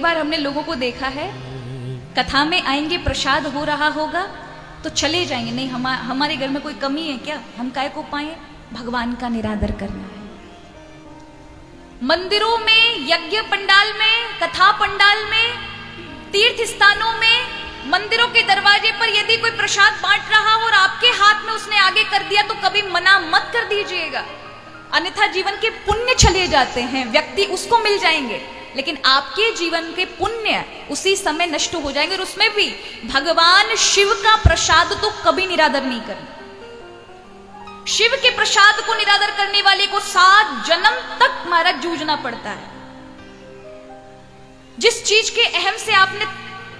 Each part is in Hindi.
बार हमने लोगों को देखा है, कथा में आएंगे, प्रसाद हो रहा होगा तो चले जाएंगे, नहीं हमारे घर में कोई कमी है क्या, हम काय को पाए, भगवान का निरादर करना है। मंदिरों में, यज्ञ पंडाल में, कथा पंडाल में, तीर्थ स्थानों में, मंदिरों के दरवाजे पर यदि कोई प्रसाद बांट रहा हो और आपके हाथ में उसने आगे कर दिया तो कभी मना मत कर दीजिएगा, अन्यथा जीवन के पुण्य चले जाते हैं, व्यक्ति उसको मिल जाएंगे, लेकिन आपके जीवन के पुण्य उसी समय नष्ट हो जाएंगे। और उसमें भी भगवान शिव का प्रसाद तो कभी निरादर नहीं करना। शिव के प्रसाद को निरादर करने वाले को 7 जन्म तक महाराज जूझना पड़ता है। जिस चीज के अहम से आपने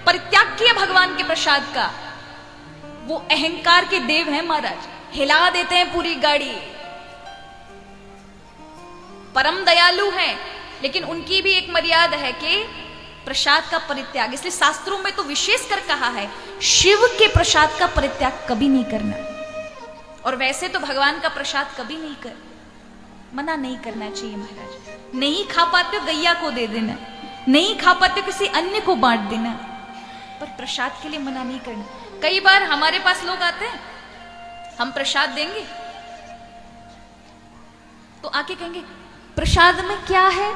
परित्याग किया भगवान के प्रसाद का, वो अहंकार के देव हैं महाराज, हिला देते हैं पूरी गाड़ी। परम दयालु हैं, लेकिन उनकी भी एक मर्यादा है कि प्रसाद का परित्याग। इसलिए शास्त्रों में तो विशेष कर कहा है शिव के प्रसाद का परित्याग कभी नहीं करना। और वैसे तो भगवान का प्रसाद कभी नहीं कर, मना नहीं करना चाहिए महाराज। नहीं खा पाते हो गैया को दे देना, नहीं खा पाते हो किसी अन्य को बांट देना, पर प्रसाद के लिए मना नहीं करना। कई बार हमारे पास लोग आते हैं, हम प्रसाद देंगे तो आके कहेंगे प्रसाद में क्या है,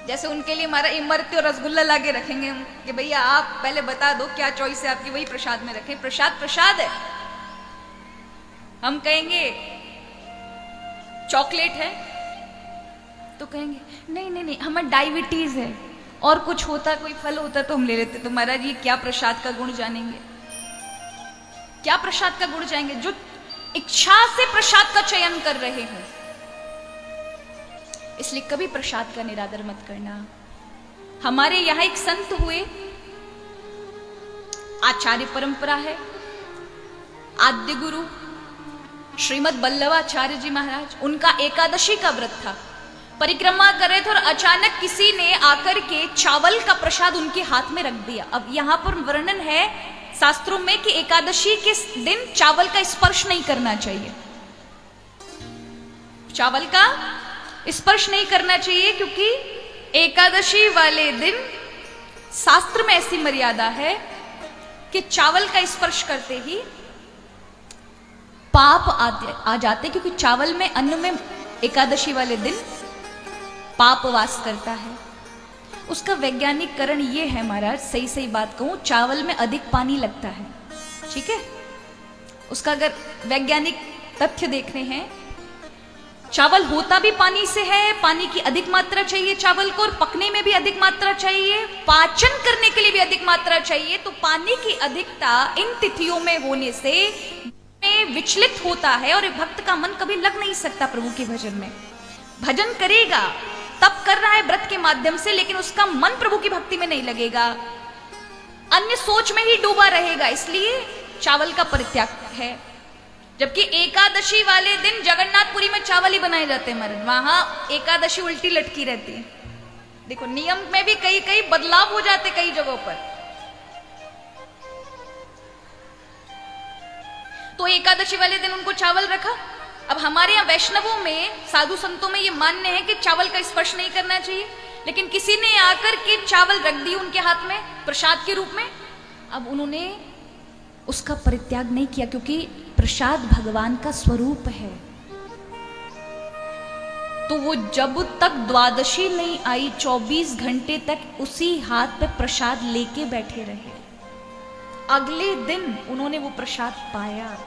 जैसे उनके लिए हमारा इमरती और रसगुल्ला लाके रखेंगे हम कि भैया आप पहले बता दो क्या चॉइस है आपकी, वही प्रसाद में रखें। प्रसाद प्रसाद है। हम कहेंगे चॉकलेट है तो कहेंगे नहीं नहीं नहीं हमें डायबिटीज है, और कुछ होता, कोई फल होता तो हम ले लेते। तो महाराज ये क्या प्रसाद का गुण जानेंगे, क्या प्रसाद का गुण जाएंगे जो इच्छा से प्रसाद का चयन कर रहे हो। इसलिए कभी प्रसाद का निरादर मत करना। हमारे यहां एक संत हुए, आचार्य परंपरा है, आद्य गुरु श्रीमद बल्लभाचार्य जी महाराज, उनका एकादशी का व्रत था। परिक्रमा कर रहे थे और अचानक किसी ने आकर के चावल का प्रसाद उनके हाथ में रख दिया। अब यहां पर वर्णन है शास्त्रों में कि एकादशी के दिन चावल का स्पर्श नहीं करना चाहिए, चावल का स्पर्श नहीं करना चाहिए, क्योंकि एकादशी वाले दिन शास्त्र में ऐसी मर्यादा है कि चावल का स्पर्श करते ही पाप आ जाते, क्योंकि चावल में, अन्न में एकादशी वाले दिन पाप वास करता है। उसका वैज्ञानिक कारण ये है महाराज, सही सही बात कहूं, चावल में अधिक पानी लगता है, ठीक है। उसका अगर वैज्ञानिक तथ्य देखने हैं, चावल होता भी पानी से है, पानी की अधिक मात्रा चाहिए चावल को, और पकने में भी अधिक मात्रा चाहिए, पाचन करने के लिए भी अधिक मात्रा चाहिए। तो पानी की अधिकता इन तिथियों में होने से में विचलित होता है, और भक्त का मन कभी लग नहीं सकता प्रभु के भजन में। भजन करेगा, तप कर रहा है व्रत के माध्यम से, लेकिन उसका मन प्रभु की भक्ति में नहीं लगेगा, अन्य सोच में ही डूबा रहेगा। इसलिए चावल का परित्याग है। जबकि एकादशी वाले दिन जगन्नाथपुरी में चावल ही बनाए जाते हैं महाराज, वहां एकादशी उल्टी लटकी रहती है। देखो नियम में भी कई कई बदलाव हो जाते कई जगहों पर। तो एकादशी वाले दिन उनको चावल रखा। अब हमारे यहाँ वैष्णवों में, साधु संतों में ये मान्य है कि चावल का स्पर्श नहीं करना चाहिए, लेकिन किसी ने आकर के चावल रख दी उनके हाथ में प्रसाद के रूप में। अब उन्होंने उसका परित्याग नहीं किया, क्योंकि प्रसाद भगवान का स्वरूप है। तो वो जब तक द्वादशी नहीं आई 24 घंटे तक उसी हाथ पे प्रसाद लेके बैठे रहे। अगले दिन उन्होंने वो प्रसाद पाया,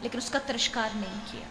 लेकिन उसका तिरस्कार नहीं किया।